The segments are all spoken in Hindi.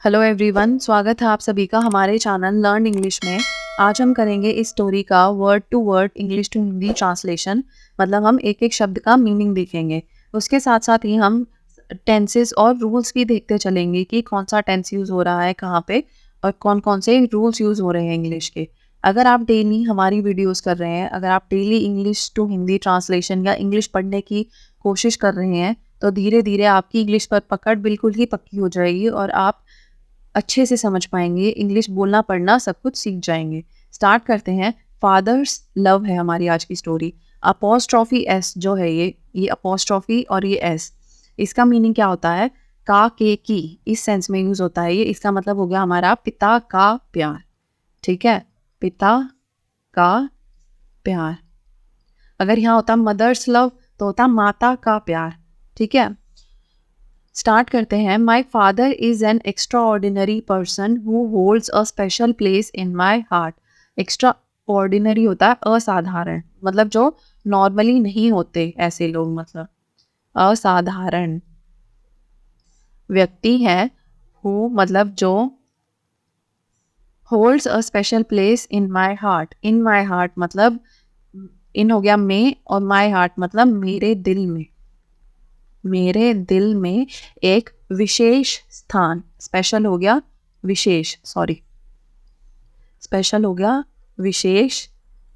हेलो एवरीवन, स्वागत है आप सभी का हमारे चैनल लर्न इंग्लिश में। आज हम करेंगे इस स्टोरी का word to word English to Hindi translation. मतलब हम एक एक शब्द का मीनिंग देखेंगे। उसके साथ साथ ही हम टेंसेस और रूल्स भी देखते चलेंगे कि कौन सा टेंस यूज़ हो रहा है कहाँ पे और कौन कौन से रूल्स यूज़ हो रहे हैं इंग्लिश के। अगर आप डेली हमारी वीडियोस कर रहे हैं, अगर आप daily English to Hindi translation या इंग्लिश पढ़ने की कोशिश कर रहे हैं, तो धीरे धीरे आपकी इंग्लिश पर पकड़ बिल्कुल ही पक्की हो जाएगी और आप अच्छे से समझ पाएंगे, इंग्लिश बोलना पढ़ना सब कुछ सीख जाएंगे। स्टार्ट करते हैं। फादर्स लव है हमारी आज की स्टोरी। अपोस्ट्रॉफी एस जो है ये अपोस्ट्रॉफी और ये एस, इसका मीनिंग क्या होता है? का के की, इस सेंस में यूज होता है ये। इसका मतलब हो गया हमारा पिता का प्यार। ठीक है, पिता का प्यार। अगर यहाँ होता मदर्स लव तो होता माता का प्यार। ठीक है, स्टार्ट करते हैं। My father is an extra ordinary person who holds a special place in my heart. Extra ordinary होता है असाधारण, मतलब जो नॉर्मली नहीं होते ऐसे लोग, मतलब असाधारण व्यक्ति है। हु मतलब जो, holds a special place in my heart. In my heart मतलब इन हो गया में, और माई हार्ट मतलब मेरे दिल में। मेरे दिल में एक विशेष स्थान, स्पेशल हो गया विशेष, सॉरी, स्पेशल हो गया विशेष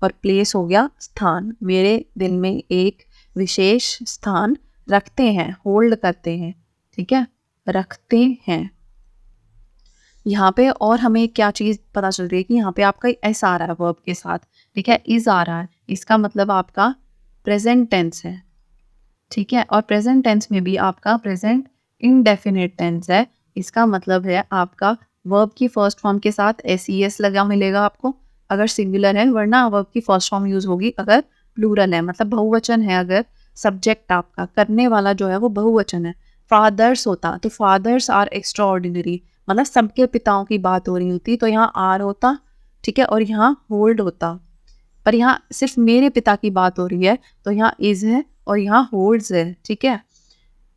और प्लेस हो गया स्थान। मेरे दिल में एक विशेष स्थान रखते हैं, होल्ड करते हैं। ठीक है, रखते हैं। यहाँ पे और हमें क्या चीज़ पता चल रही है कि यहाँ पे आपका एस आ रहा है वर्ब के साथ। ठीक है, इज आ रहा है, इसका मतलब आपका प्रेजेंट टेंस है। ठीक है, और प्रेजेंट टेंस में भी आपका प्रेजेंट इनडेफिनिट टेंस है। इसका मतलब है आपका वर्ब की फर्स्ट फॉर्म के साथ एस ई एस लगा मिलेगा आपको अगर सिंगुलर है, वरना वर्ब की फर्स्ट फॉर्म यूज होगी अगर प्लूरल है, मतलब बहुवचन है। अगर सब्जेक्ट आपका करने वाला जो है वो बहुवचन है, फादर्स होता तो फादर्स आर एक्स्ट्रा ऑर्डिनरी, मतलब सबके पिताओं की बात हो रही होती तो यहाँ आर होता। ठीक है, और यहाँ होल्ड होता, पर यहाँ सिर्फ मेरे पिता की बात हो रही है तो यहाँ इज है और यहाँ होल्ड्स है। ठीक है,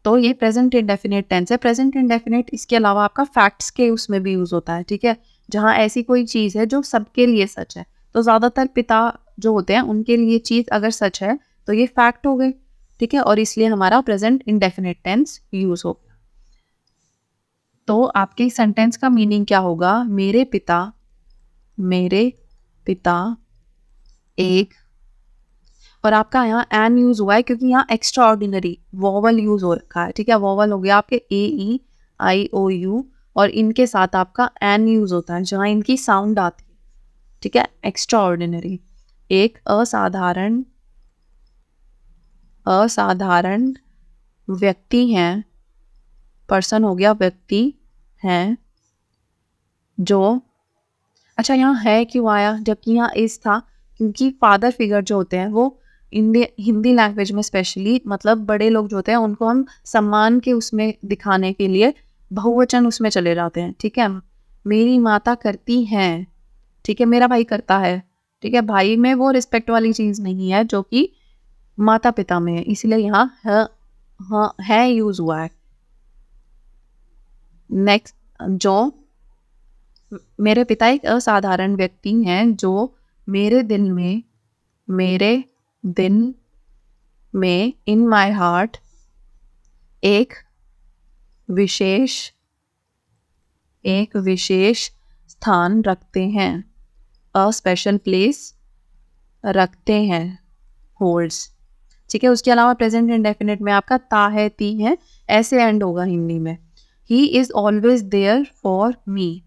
तो ये प्रेजेंट इंडेफिनिट टेंस है। प्रेजेंट इंडेफिनिट इसके अलावा आपका फैक्ट्स के उसमें भी यूज होता है। ठीक है, जहाँ ऐसी कोई चीज़ है जो सबके लिए सच है, तो ज़्यादातर पिता जो होते हैं उनके लिए चीज़ अगर सच है तो ये फैक्ट हो गई। ठीक है, और इसलिए हमारा प्रेजेंट इंडेफिनिट टेंस यूज हो। तो आपके सेंटेंस का मीनिंग क्या होगा? मेरे पिता एक, और आपका यहाँ एन यूज हुआ है क्योंकि यहाँ एक्स्ट्रा ऑर्डिनरी वॉवल यूज हो रखा है। ठीक है, वॉवल हो गया आपके ए ई आई ओ यू, और इनके साथ आपका एन यूज होता है जहाँ इनकी साउंड आती है। ठीक है, एक्स्ट्रा ऑर्डिनरी, एक असाधारण, असाधारण व्यक्ति हैं। पर्सन हो गया व्यक्ति हैं जो, अच्छा यहाँ है क्यों आया जबकि यहाँ इज था? क्योंकि फादर फिगर जो होते हैं वो हिंदी लैंग्वेज में स्पेशली, मतलब बड़े लोग जो होते हैं उनको हम सम्मान के उसमें दिखाने के लिए बहुवचन उसमें चले जाते हैं। ठीक है, मेरी माता करती हैं। ठीक है, मेरा भाई करता है। ठीक है, भाई में वो रिस्पेक्ट वाली चीज़ नहीं है जो कि माता पिता में है, इसलिए यहाँ है यूज हुआ है। नेक्स्ट, जो, मेरे पिता एक असाधारण व्यक्ति हैं जो मेरे दिल में, मेरे दिल में, इन माई हार्ट, एक विशेष, एक विशेष स्थान रखते हैं। अ स्पेशल प्लेस, रखते हैं, होल्ड्स। ठीक है, उसके अलावा प्रेजेंट इंडेफिनिट में आपका ता है, ती है, ऐसे एंड होगा हिंदी में। He is always there for me.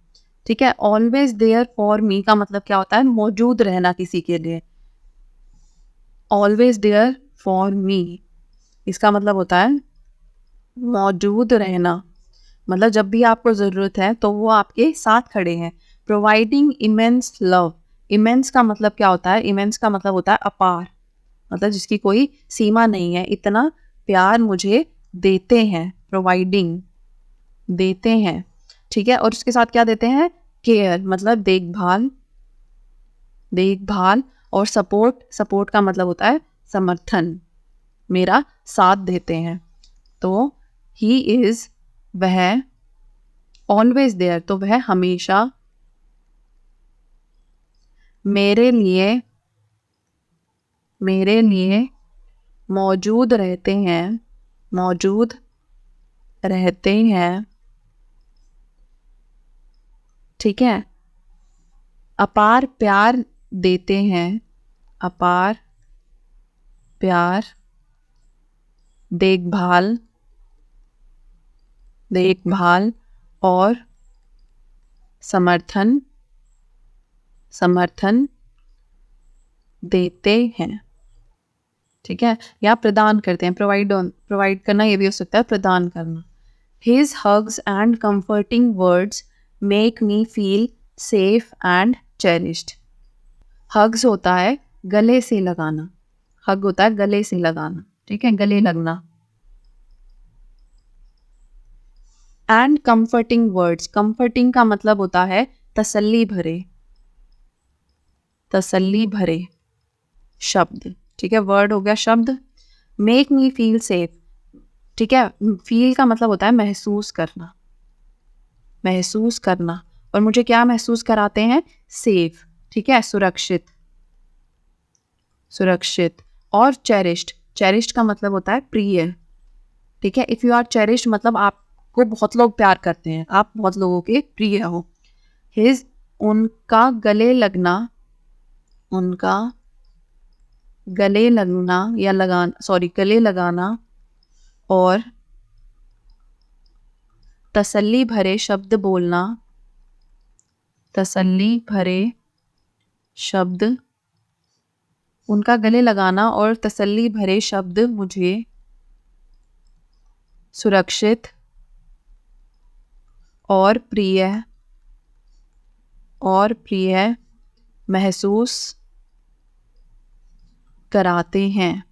ठीक है, ऑलवेज देयर फॉर मी का मतलब क्या होता है? मौजूद रहना किसी के लिए। ऑलवेज देयर फॉर मी, इसका मतलब होता है मौजूद रहना, मतलब जब भी आपको ज़रूरत है तो वो आपके साथ खड़े हैं। प्रोवाइडिंग इमेंस लव, इमेंस का मतलब क्या होता है? इमेंस का मतलब होता है अपार, मतलब जिसकी कोई सीमा नहीं है, इतना प्यार मुझे देते हैं। प्रोवाइडिंग, देते हैं। ठीक है, और उसके साथ क्या देते हैं? केयर, मतलब देखभाल, देखभाल, और सपोर्ट, सपोर्ट का मतलब होता है समर्थन, मेरा साथ देते हैं। तो ही इज़, वह, ऑलवेज देयर तो वह हमेशा मेरे लिए मौजूद रहते हैं, मौजूद रहते हैं, ठीक है। अपार प्यार देते हैं, अपार प्यार, देखभाल और समर्थन देते हैं, ठीक है। या प्रदान करते हैं, प्रोवाइड करना ये भी हो सकता है प्रदान करना। His hugs and comforting words make me feel safe and cherished. Hugs होता है गले से लगाना, hug होता है गले से लगाना, ठीक है, गले लगना। And comforting words, comforting का मतलब होता है तसल्ली भरे शब्द, ठीक है। वर्ड हो गया शब्द। मेक मी फील सेफ, ठीक है। फील का मतलब होता है महसूस करना, और मुझे क्या महसूस कराते हैं? सेफ, ठीक है, सुरक्षित। और चेरिश्ड का मतलब होता है प्रिय, ठीक है। इफ़ यू आर चेरिश्ड मतलब आपको बहुत लोग प्यार करते हैं, आप बहुत लोगों के प्रिय हो। उनका गले लगना और तसल्ली भरे शब्द उनका गले लगाना और तसल्ली भरे शब्द मुझे सुरक्षित और प्रिय महसूस कराते हैं,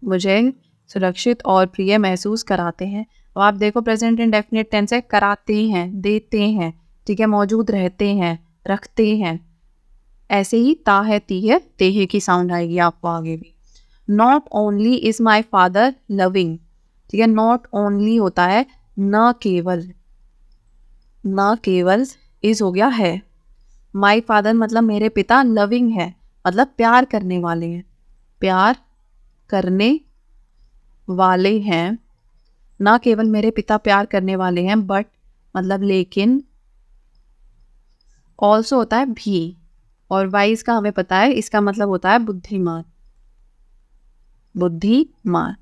मुझे सुरक्षित और प्रिय महसूस कराते हैं। तो आप देखो प्रेजेंट इंडेफिनिट टेंस है, कराते हैं, देते हैं, ठीक है, मौजूद रहते हैं, रखते हैं। ऐसे ही ता है, ती है, तेहे की साउंड आएगी आपको आगे भी। Not only is my father loving, ठीक है। नॉट ओनली होता है न केवल, इज हो गया है। माई फादर मतलब मेरे पिता, लविंग है मतलब प्यार करने वाले हैं, ना केवल मेरे पिता प्यार करने वाले हैं, बट मतलब लेकिन, ऑल्सो होता है भी, और वाइज का हमें पता है इसका मतलब होता है बुद्धिमान।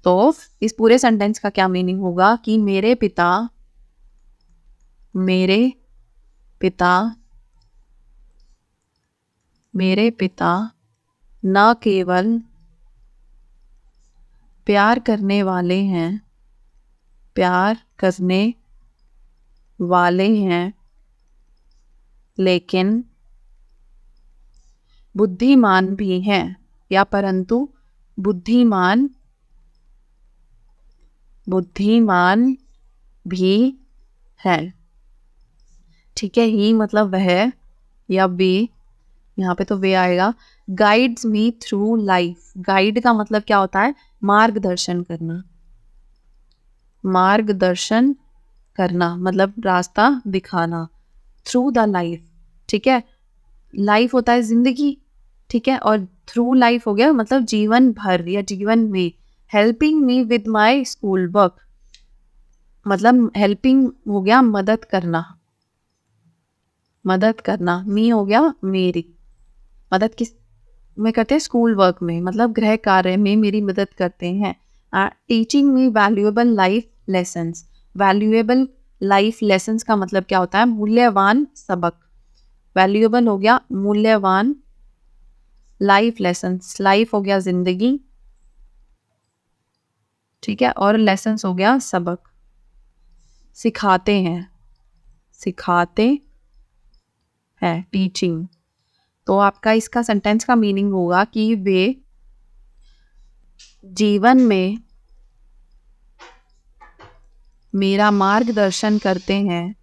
तो इस पूरे सेंटेंस का क्या मीनिंग होगा कि मेरे पिता न केवल प्यार करने वाले हैं, लेकिन बुद्धिमान भी हैं, या परंतु बुद्धिमान भी है, ठीक है। ही मतलब वह, या वे, यहाँ पे तो वे आएगा। Guides me through life, guide का मतलब क्या होता है? मार्गदर्शन करना मतलब रास्ता दिखाना। थ्रू द लाइफ, ठीक है, लाइफ होता है जिंदगी, ठीक है, और थ्रू लाइफ हो गया मतलब जीवन भर या जीवन में। Helping me with my school work मतलब हेल्पिंग हो गया मदद करना। मी हो गया मेरी, मदद किस में करते हैं? स्कूल वर्क में, मतलब गृह कार्य में मेरी मदद करते हैं। Teaching me valuable life lessons, valuable life lessons का मतलब क्या होता है? मूल्यवान सबक। वैल्यूएबल हो गया मूल्यवान, लाइफ लेसन्स, लाइफ हो गया जिंदगी, ठीक है, और लेसन्स हो गया सबक। सिखाते हैं, टीचिंग। तो आपका इसका सेंटेंस का मीनिंग होगा कि वे जीवन में मेरा मार्गदर्शन करते हैं,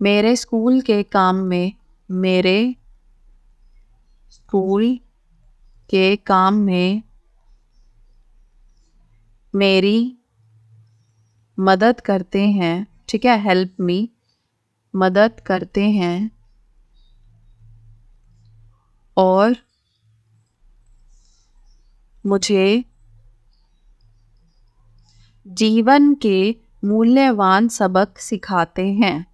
मेरे स्कूल के काम में के काम में मेरी मदद करते हैं, ठीक है, हेल्प मी, मदद करते हैं और मुझे जीवन के मूल्यवान सबक सिखाते हैं।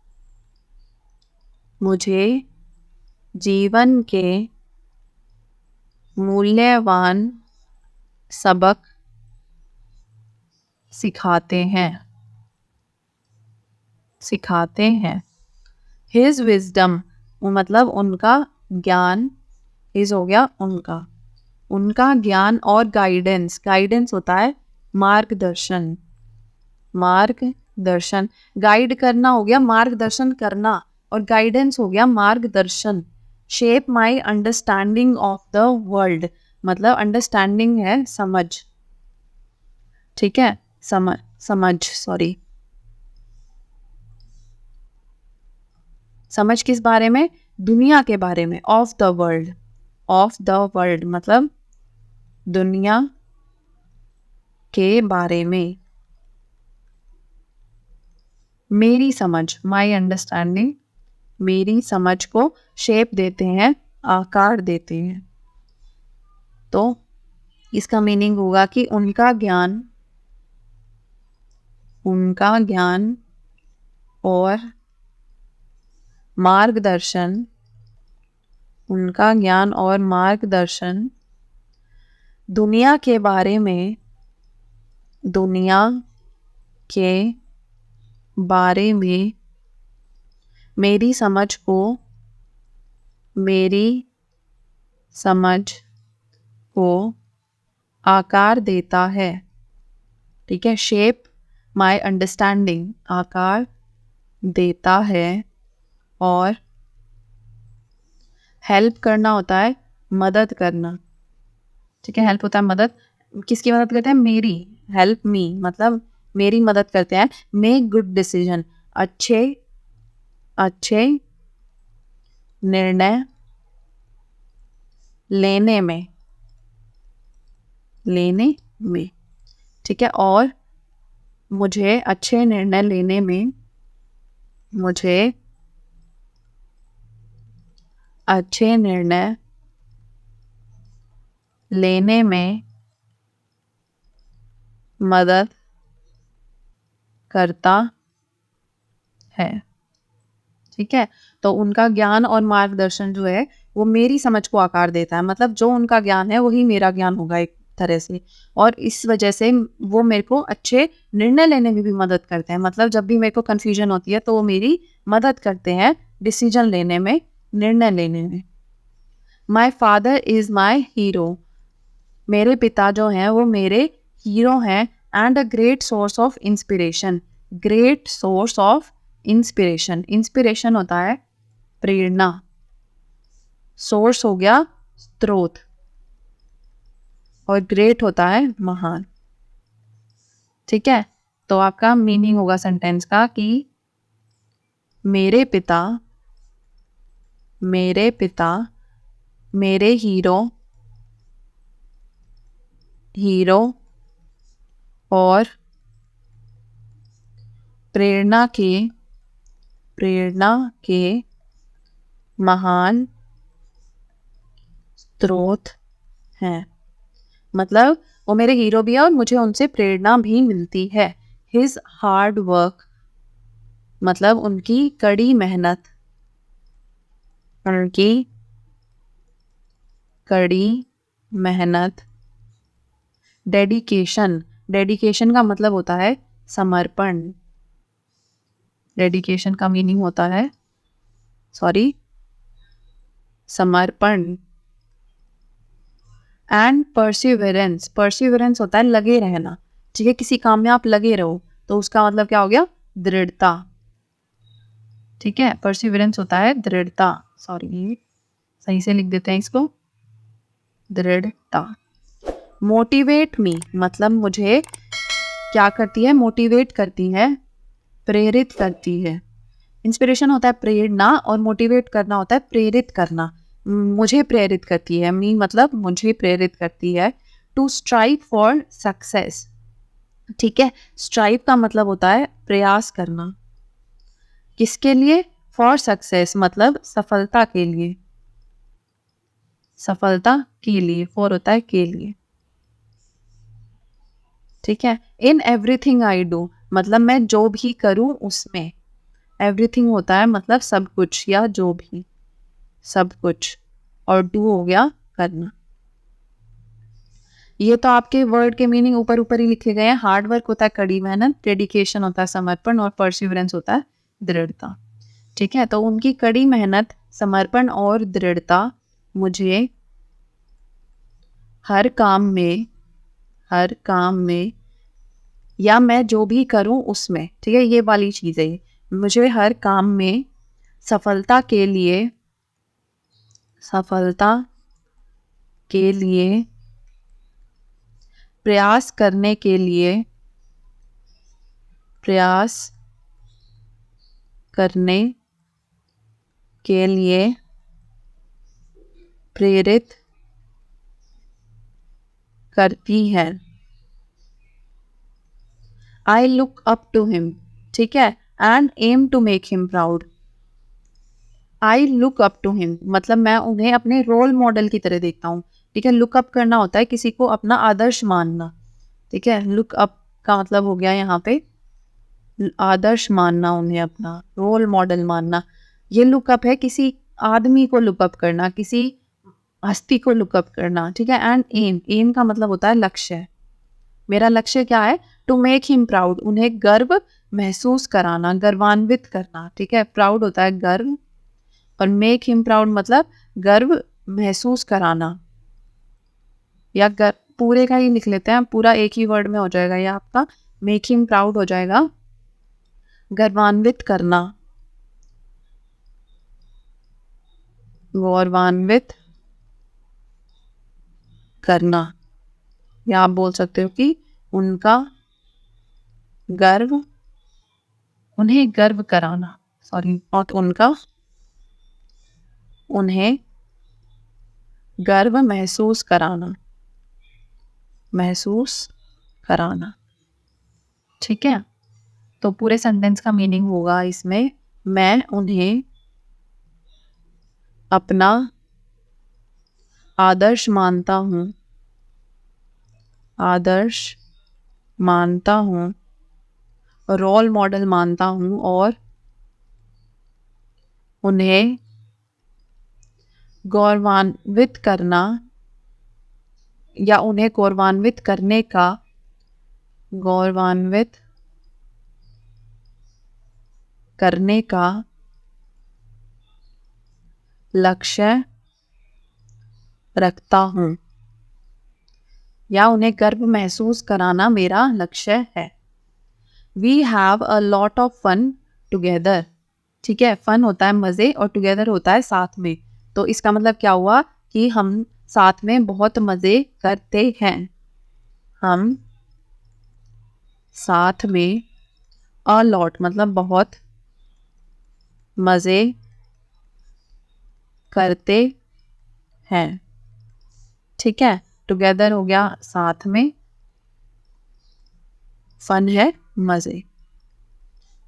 मुझे जीवन के मूल्यवान सबक सिखाते हैं। His wisdom मतलब उनका ज्ञान, his हो गया उनका ज्ञान और गाइडेंस होता है मार्गदर्शन। गाइड करना हो गया मार्गदर्शन करना, और गाइडेंस हो गया मार्गदर्शन। Shape my understanding of the world मतलब अंडरस्टैंडिंग है समझ, ठीक है, समझ किस बारे में? दुनिया के बारे में। ऑफ द वर्ल्ड मतलब दुनिया के बारे में। मेरी समझ, माई अंडरस्टैंडिंग, मेरी समझ को शेप देते हैं, आकार देते हैं। तो इसका मीनिंग होगा कि उनका ज्ञान और मार्गदर्शन, उनका ज्ञान और मार्गदर्शन दुनिया के बारे में मेरी समझ को आकार देता है, ठीक है, शेप माई अंडरस्टैंडिंग, आकार देता है, और हेल्प करना होता है मदद करना, ठीक है, हेल्प होता है मदद। किसकी मदद करते हैं? मेरी, हेल्प मी मतलब मेरी मदद करते हैं। मेक गुड डिसीजन, अच्छे निर्णय लेने में, ठीक है, और मुझे अच्छे निर्णय लेने में मदद करता है, ठीक है। तो उनका ज्ञान और मार्गदर्शन जो है वो मेरी समझ को आकार देता है, मतलब जो उनका ज्ञान है वही मेरा ज्ञान होगा एक तरह से, और इस वजह से वो मेरे को अच्छे निर्णय लेने में भी मदद करते हैं। मतलब जब भी मेरे को कन्फ्यूजन होती है तो वो मेरी मदद करते हैं डिसीजन लेने में, निर्णय लेने में। My father is my hero, मेरे पिता जो हैं वो मेरे हीरो हैं। And a great source of inspiration, inspiration होता है प्रेरणा, सोर्स हो गया स्रोत, और ग्रेट होता है महान, ठीक है। तो आपका मीनिंग होगा सेंटेंस का कि मेरे पिता मेरे हीरो और प्रेरणा के महान स्रोत हैं। मतलब वो मेरे हीरो भी है और मुझे उनसे प्रेरणा भी मिलती है। हिज हार्ड वर्क मतलब उनकी कड़ी मेहनत, डेडिकेशन का मतलब होता है समर्पण, डेडिकेशन का मीनिंग होता है समर्पण। एंड परसिवरेंस होता है लगे रहना, ठीक है, किसी काम में आप लगे रहो तो उसका मतलब क्या हो गया? दृढ़ता, ठीक है, परसिवरेंस होता है दृढ़ता। सही से लिख देते हैं इसको, दृढ़ता। मोटिवेट मी मतलब मुझे क्या करती है? मोटिवेट करती है, प्रेरित करती है। इंस्पिरेशन होता है प्रेरणा और मोटिवेट करना होता है प्रेरित करना। मुझे प्रेरित करती है, मी मतलब मुझे प्रेरित करती है, टू स्ट्राइव फॉर सक्सेस। ठीक है, स्ट्राइव का मतलब होता है प्रयास करना, किसके लिए? फॉर सक्सेस मतलब सफलता के लिए, सफलता के लिए, फॉर होता है के लिए। ठीक है, इन एवरीथिंग आई डू मतलब मैं जो भी करूं उसमें, एवरीथिंग होता है मतलब सब कुछ या जो भी, सब कुछ, और डू हो गया करना। ये तो आपके वर्ड के मीनिंग ऊपर ऊपर ही लिखे गए हैं। हार्ड वर्क होता है कड़ी मेहनत, डेडिकेशन होता है समर्पण, और परसिवरेंस होता है दृढ़ता। ठीक है, तो उनकी कड़ी मेहनत, समर्पण और दृढ़ता मुझे हर काम में, हर काम में, या मैं जो भी करूं उसमें, ठीक है, ये वाली चीज़ है, मुझे हर काम में सफलता के लिए, सफलता के लिए प्रयास करने के लिए, प्रयास करने के लिए प्रेरित करती है। I look up to him, ठीक है, and am to make him proud. I look up to him मतलब मैं उन्हें अपने रोल मॉडल की तरह देखता हूँ। ठीक है, लुक अप करना होता है किसी को अपना आदर्श मानना। ठीक है, लुक अप का मतलब हो गया यहाँ पे आदर्श मानना, उन्हें अपना रोल मॉडल मानना। ये लुकअप है किसी आदमी को लुकअप करना, किसी हस्ती को लुकअप करना। ठीक है, एंड एम, एम का मतलब होता है लक्ष्य। मेरा लक्ष्य क्या है? टू मेक हिम प्राउड, उन्हें गर्व महसूस कराना, गर्वान्वित करना। ठीक है, प्राउड होता है गर्व, और मेक हिम प्राउड मतलब गर्व महसूस कराना, या पूरे का ही लिख लेते हैं, पूरा एक ही वर्ड में हो जाएगा ये आपका। मेक हिम प्राउड हो जाएगा गर्वान्वित करना, गौरवान्वित करना, या आप बोल सकते हो कि उनका गर्व, उन्हें गर्व कराना, सॉरी, और उनका, उन्हें गर्व महसूस कराना, महसूस कराना। ठीक है, तो पूरे सेंटेंस का मीनिंग होगा इसमें, मैं उन्हें अपना आदर्श मानता हूँ, आदर्श मानता हूँ, रोल मॉडल मानता हूँ, और उन्हें गौरवान्वित करना, या उन्हें गौरवान्वित करने का, गौरवान्वित करने का लक्ष्य रखता हूँ, या उन्हें गर्व महसूस कराना मेरा लक्ष्य है। We have a lot of fun together. ठीक है, फन होता है मज़े, और टुगेदर होता है साथ में। तो इसका मतलब क्या हुआ कि हम साथ में बहुत मज़े करते हैं। हम साथ में, अ लॉट मतलब बहुत, मज़े करते हैं। ठीक है, टुगेदर हो गया साथ में, फन है मज़े,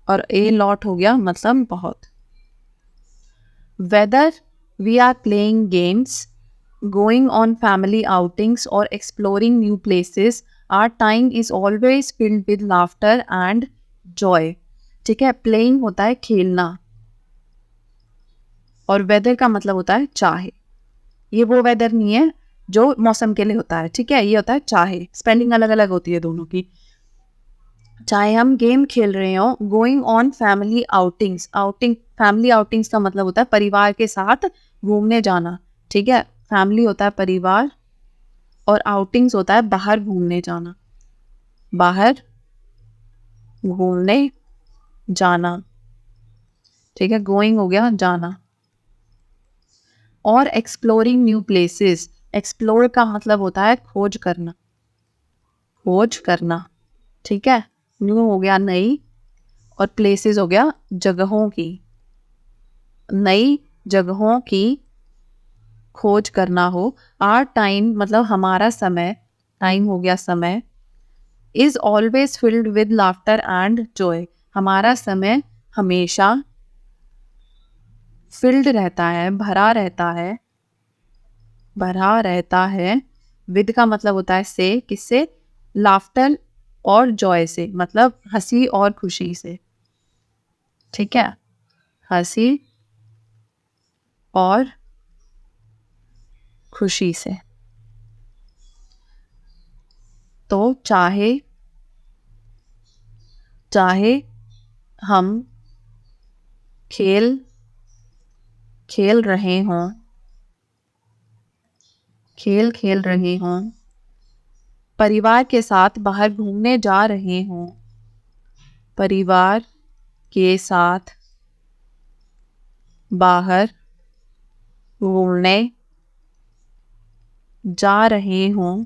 और ए लॉट हो गया मतलब बहुत। Whether we are playing games, going on family outings, or exploring new places, our time is always filled with laughter and joy. ठीक है, playing होता है खेलना, और weather का मतलब होता है चाहे। ये वो weather नहीं है जो मौसम के लिए होता है, ठीक है, ये होता है चाहे। स्पेलिंग अलग अलग होती है दोनों की। चाहे हम गेम खेल रहे हो, going on family outings, outing, family outings का मतलब होता है परिवार के साथ घूमने जाना। ठीक है, फैमिली होता है परिवार, और आउटिंग्स होता है बाहर घूमने जाना, बाहर घूमने जाना। ठीक है, गोइंग हो गया जाना, और एक्सप्लोरिंग न्यू प्लेसेस, एक्सप्लोर का मतलब होता है खोज करना, खोज करना। ठीक है, न्यू हो गया नई, और प्लेसेस हो गया जगहों की, नई जगहों की खोज करना हो, आर टाइम मतलब हमारा समय, टाइम हो गया समय, is always filled with laughter and Joy, हमारा समय हमेशा फिल्ड रहता है, भरा रहता है, भरा रहता है। विद का मतलब होता है से, किससे? लाफ्टर और जॉय से, मतलब हंसी और खुशी से। ठीक है, हंसी और खुशी से। तो चाहे चाहे हम खेल खेल रहे हों, खेल रहे हों, परिवार के साथ बाहर घूमने जा रहे हों, परिवार के साथ बाहर घूमने जा रहे हों,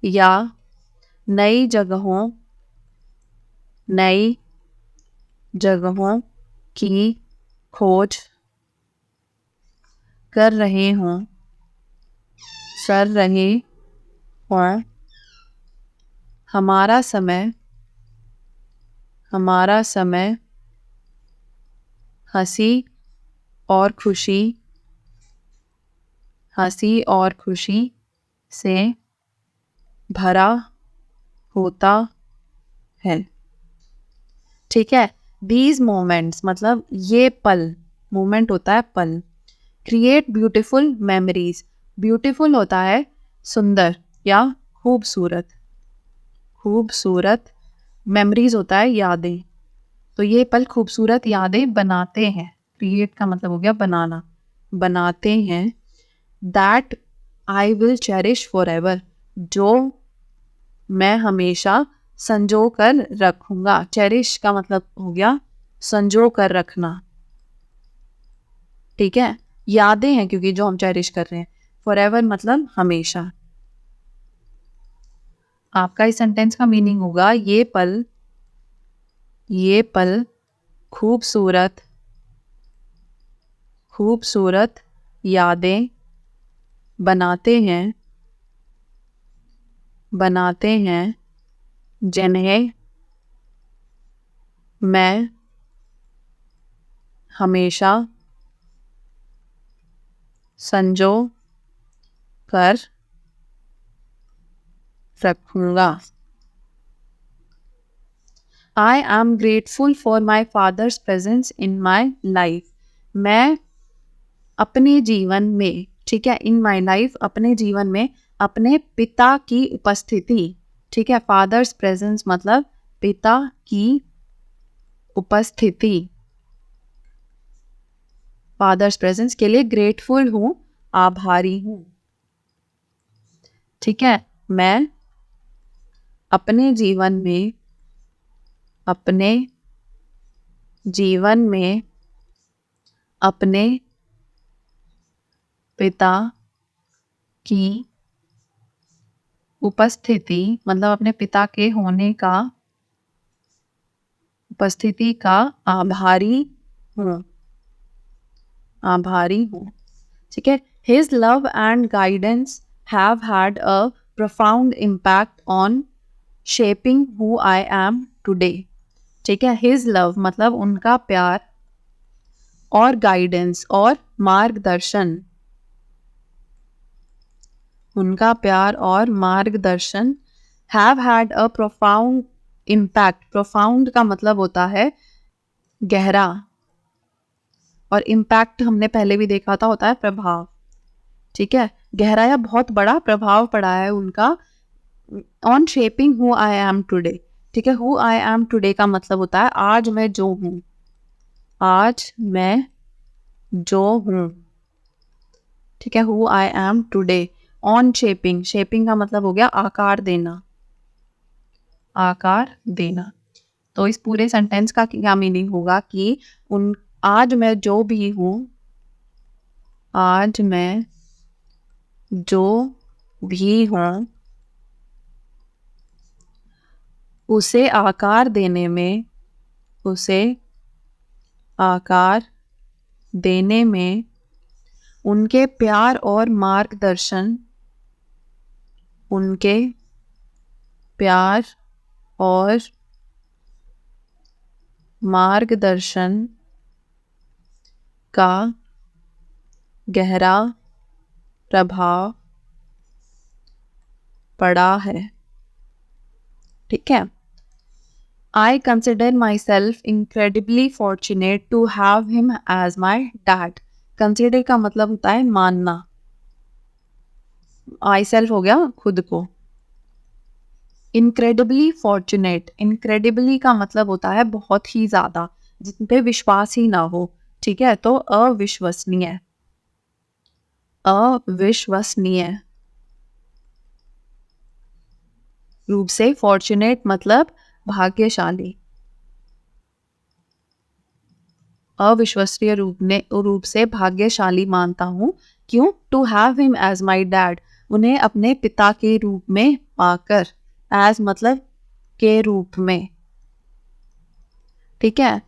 या नई जगहों नई जगहों की खोज कर रहे हों, कर रहे हों, हमारा समय हंसी और खुशी, हंसी और खुशी से भरा होता है। ठीक है, दीज मोमेंट्स मतलब ये पल, मोमेंट होता है पल, क्रिएट ब्यूटिफुल मेमोरीज, ब्यूटिफुल होता है सुंदर या खूबसूरत, खूबसूरत, मेमोरीज होता है यादें, तो ये पल खूबसूरत यादें बनाते हैं। क्रिएट का मतलब हो गया बनाना, बनाते हैं। That I will cherish for ever, जो मैं हमेशा संजो कर रखूंगा। चेरिश का मतलब हो गया संजो कर रखना। ठीक है, यादें हैं क्योंकि जो हम चेरिश कर रहे हैं। फॉर एवर मतलब हमेशा। आपका इस सेंटेंस का मीनिंग होगा ये पल खूबसूरत खूबसूरत यादें बनाते हैं, जिन्हें मैं हमेशा संजो कर रखूंगा। I am grateful for my father's presence in my life. मैं अपने जीवन में, ठीक है, in my life अपने जीवन में अपने पिता की उपस्थिति, ठीक है, फादर्स प्रेजेंस मतलब पिता की उपस्थिति, फादर्स प्रेजेंस के लिए ग्रेटफुल हूँ, आभारी हूँ। ठीक है, मैं अपने जीवन में अपने पिता की उपस्थिति मतलब अपने पिता के होने का, उपस्थिति का आभारी हूँ, आभारी हूँ। ठीक है, His love and guidance have had a profound impact on shaping who I am today. ठीक है, His love मतलब उनका प्यार और गाइडेंस और मार्गदर्शन, उनका प्यार और मार्गदर्शन have had a profound impact. profound का मतलब होता है गहरा, और इम्पैक्ट हमने पहले भी देखा था होता है प्रभाव। ठीक है, गहरा या बहुत बड़ा प्रभाव पड़ा है उनका on shaping who I am today. ठीक है, हु आई एम टुडे का मतलब होता है आज मैं जो हूँ, आज मैं जो हूँ। ठीक है, who I am today on shaping, shaping का मतलब हो गया आकार देना, आकार देना। तो इस पूरे सेंटेंस का क्या मीनिंग होगा कि उन आज मैं जो भी हूँ, आज मैं जो भी हूँ उसे आकार देने में उनके प्यार और मार्गदर्शन, उनके प्यार और मार्गदर्शन का गहरा प्रभाव पड़ा है। ठीक है। I consider myself incredibly fortunate to have him as my dad. Consider का मतलब होता है मानना। I self हो गया खुद को। Incredibly fortunate, incredibly का मतलब होता है बहुत ही ज़्यादा, जिन पे विश्वास ही ना हो। ठीक है, तो अविश्वसनीय, अविश्वसनीय रूप से फॉर्चुनेट मतलब भाग्यशाली, अविश्वसनीय रूप से भाग्यशाली मानता हूँ। क्यों? To have him as my dad, उन्हें अपने पिता के रूप में पाकर, एज मतलब के रूप में। ठीक है,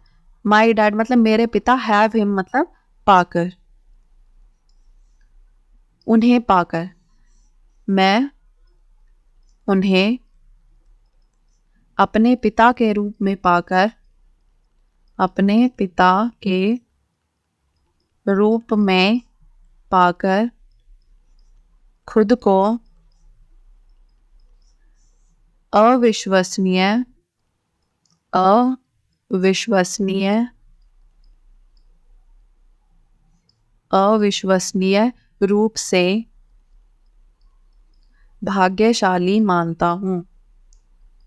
माई डैड मतलब मेरे पिता, हैव हिम मतलब पाकर, उन्हें पाकर, मैं उन्हें अपने पिता के रूप में पाकर, अपने पिता के रूप में पाकर खुद को अविश्वसनीय, अविश्वसनीय, अविश्वसनीय रूप से भाग्यशाली मानता हूँ।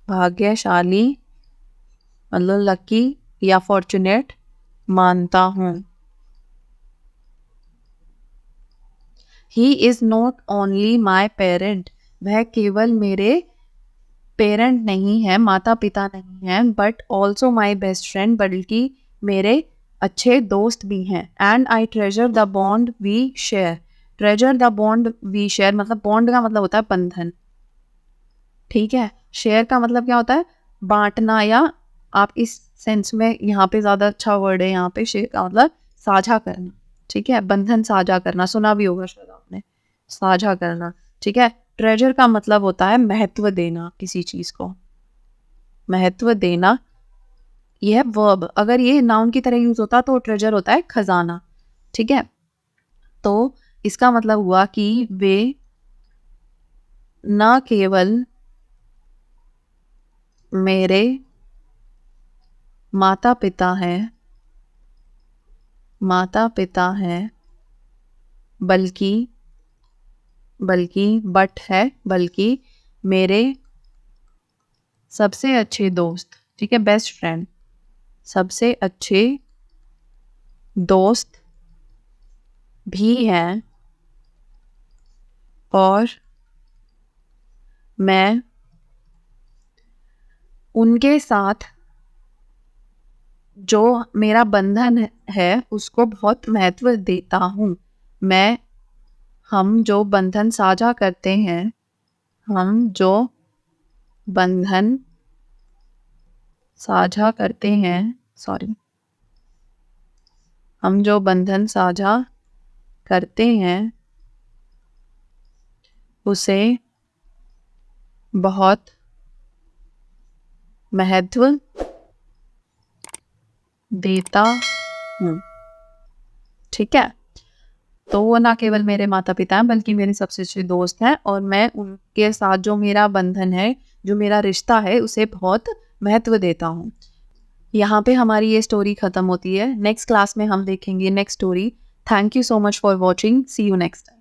भाग्यशाली मतलब लकी या फॉर्चुनेट मानता हूँ। He is not only my parent, वह केवल मेरे पेरेंट नहीं है, माता पिता नहीं है, but also my best friend, बल्कि मेरे अच्छे दोस्त भी हैं। And I treasure the bond we share, treasure the bond we share मतलब बॉन्ड का मतलब होता है बंधन। ठीक है, शेयर का मतलब क्या होता है? बांटना, या आप इस सेंस में यहाँ पे ज़्यादा अच्छा वर्ड है यहाँ पे, शेयर का मतलब साझा करना। ठीक है, बंधन साझा करना, सुना भी होगा शायद आपने, साझा करना। ठीक है, ट्रेजर का मतलब होता है महत्व देना, किसी चीज़ को महत्व देना। यह है वर्ब, अगर ये नाउन की तरह यूज होता तो ट्रेजर होता है खजाना। ठीक है, तो इसका मतलब हुआ कि वे न केवल मेरे माता पिता हैं, माता पिता हैं, बल्कि बट है, बल्कि मेरे सबसे अच्छे दोस्त। ठीक है, बेस्ट फ्रेंड, सबसे अच्छे दोस्त भी हैं, और मैं उनके साथ जो मेरा बंधन है उसको बहुत महत्व देता हूँ। हम जो बंधन साझा करते हैं, हम जो बंधन साझा करते हैं, हम जो बंधन साझा करते हैं उसे बहुत महत्व देता हूँ। ठीक है, तो वो ना केवल मेरे माता पिता हैं बल्कि मेरे सबसे अच्छे दोस्त हैं, और मैं उनके साथ जो मेरा बंधन है, जो मेरा रिश्ता है, उसे बहुत महत्व देता हूँ। यहाँ पे हमारी ये स्टोरी ख़त्म होती है। नेक्स्ट क्लास में हम देखेंगे next story. Thank you so much for watching, see you next time.